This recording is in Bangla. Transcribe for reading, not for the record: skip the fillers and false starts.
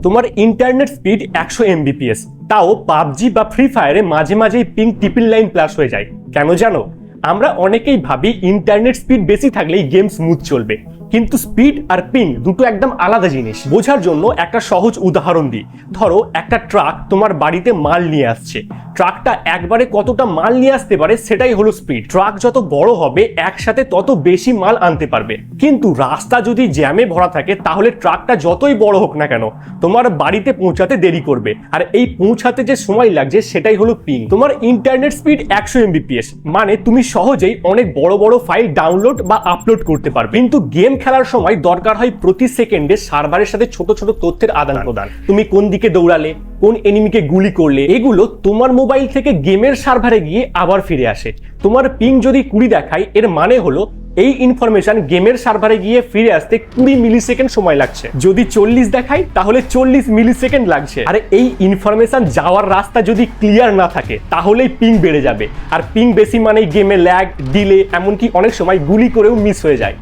তোমার ইন্টারনেট স্পিড 100 এমবিপিএস, তাও পাবজি বা ফ্রি ফায়ারে মাঝে মাঝেই পিং ট্রিপল লাইন প্লাস হয়ে যায়। কেন জানো? আমরা অনেকেই ভাবি ইন্টারনেট স্পিড বেশি থাকলেই গেম স্মুথ চলবে, কিন্তু স্পিড আর পিং দুটো একদম আলাদা জিনিস। বোঝার জন্য একটা সহজ উদাহরণ দিই। ধরো একটা ট্রাক তোমার বাড়িতে মাল নিয়ে আসছে। ট্রাকটা একবারে কতটা মাল নিয়ে আসতে পারে সেটাই হলো স্পিড। ট্রাক যত বড় হবে একসাথে তত বেশি মাল আনতে পারবে। কিন্তু রাস্তা যদি জ্যামে ভরা থাকে তাহলে ট্রাকটা যতই বড় হোক না কেন তোমার বাড়িতে পৌঁছাতে দেরি করবে, আর এই পৌঁছাতে যে সময় লাগছে সেটাই হলো পিং। তোমার ইন্টারনেট স্পিড 100 এমবিপিএস মানে তুমি সহজেই অনেক বড় বড় ফাইল ডাউনলোড বা আপলোড করতে পারবে। কিন্তু গেম খেলার সময় দরকার হয় প্রতি সেকেন্ডে সার্ভারের সাথে ছোট ছোট তথ্যের আদান প্রদান। তুমি কোন দিকে দৌড়ালে, কোন এনিমিকে গুলি করলে, এগুলো তোমার মোবাইল থেকে গেমের সার্ভারে গিয়ে আবার ফিরে আসে। তোমার পিং যদি 20 দেখায় এর মানে হলো এই ইনফরমেশন গেমের সার্ভারে গিয়ে ফিরে আসতে 20 মিলি সেকেন্ড সময় লাগছে। যদি 40 দেখায় তাহলে 40 মিলি সেকেন্ড লাগছে। আর এই ইনফরমেশন যাওয়ার রাস্তা যদি ক্লিয়ার না থাকে তাহলেই পিং বেড়ে যাবে। আর পিং বেশি মানেই গেমে ল্যাগ, ডিলে, এমনকি অনেক সময় গুলি করেও মিস হয়ে যায়।